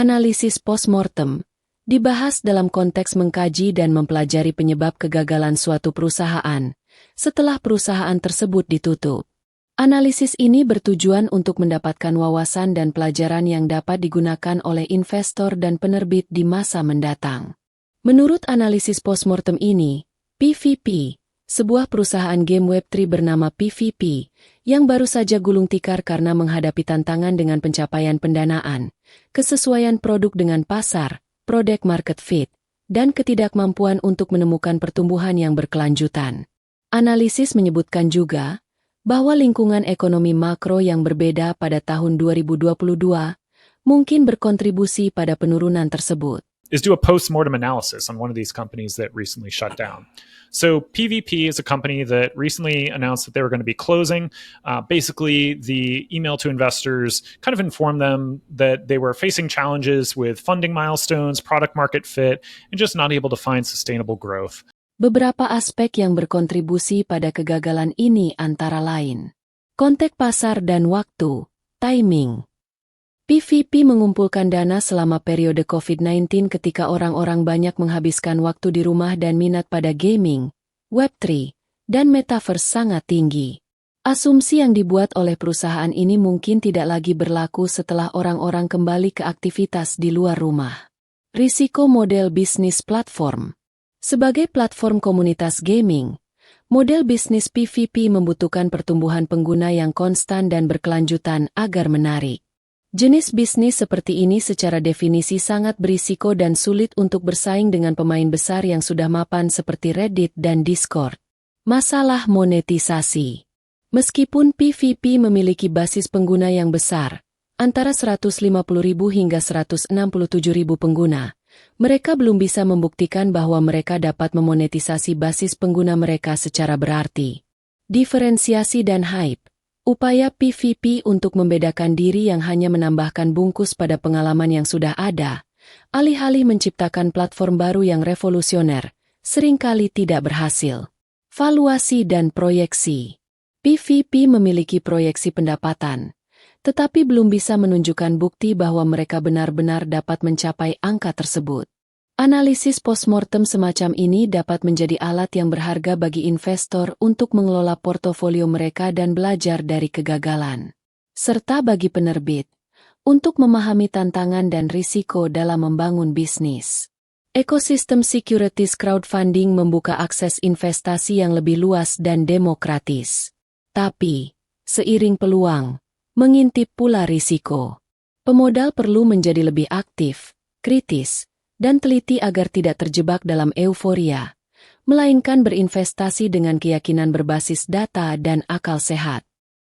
Analisis postmortem dibahas dalam konteks mengkaji dan mempelajari penyebab kegagalan suatu perusahaan setelah perusahaan tersebut ditutup. Analisis ini bertujuan untuk mendapatkan wawasan dan pelajaran yang dapat digunakan oleh investor dan penerbit di masa mendatang. Menurut analisis postmortem ini, PVP, sebuah perusahaan game Web3 bernama PVP, yang baru saja gulung tikar karena menghadapi tantangan dengan pencapaian pendanaan, kesesuaian produk dengan pasar, product market fit, dan ketidakmampuan untuk menemukan pertumbuhan yang berkelanjutan. Analisis menyebutkan juga bahwa lingkungan ekonomi makro yang berbeda pada tahun 2022 mungkin berkontribusi pada penurunan tersebut. Is do a post-mortem analysis on one of these companies that recently shut down. So PVP is a company that recently announced that they were going to be closing. Basically, the email to investors kind of informed them that they were facing challenges with funding milestones, product market fit, and just not able to find sustainable growth. Beberapa aspek yang berkontribusi pada kegagalan ini antara lain konteks pasar dan waktu, timing. PVP mengumpulkan dana selama periode COVID-19 ketika orang-orang banyak menghabiskan waktu di rumah dan minat pada gaming, Web3, dan Metaverse sangat tinggi. Asumsi yang dibuat oleh perusahaan ini mungkin tidak lagi berlaku setelah orang-orang kembali ke aktivitas di luar rumah. Risiko model bisnis platform. Sebagai platform komunitas gaming, model bisnis PVP membutuhkan pertumbuhan pengguna yang konstan dan berkelanjutan agar menarik. Jenis bisnis seperti ini secara definisi sangat berisiko dan sulit untuk bersaing dengan pemain besar yang sudah mapan seperti Reddit dan Discord. Masalah monetisasi. Meskipun PVP memiliki basis pengguna yang besar, antara 150.000 hingga 167.000 pengguna, mereka belum bisa membuktikan bahwa mereka dapat memonetisasi basis pengguna mereka secara berarti. Diferensiasi dan hype. Upaya PVP untuk membedakan diri yang hanya menambahkan bungkus pada pengalaman yang sudah ada, alih-alih menciptakan platform baru yang revolusioner, seringkali tidak berhasil. Valuasi dan proyeksi. PVP memiliki proyeksi pendapatan, tetapi belum bisa menunjukkan bukti bahwa mereka benar-benar dapat mencapai angka tersebut. Analisis postmortem semacam ini dapat menjadi alat yang berharga bagi investor untuk mengelola portofolio mereka dan belajar dari kegagalan. Serta bagi penerbit, untuk memahami tantangan dan risiko dalam membangun bisnis. Ekosistem securities crowdfunding membuka akses investasi yang lebih luas dan demokratis. Tapi, seiring peluang, mengintip pula risiko. Pemodal perlu menjadi lebih aktif, kritis, dan teliti agar tidak terjebak dalam euforia, melainkan berinvestasi dengan keyakinan berbasis data dan akal sehat.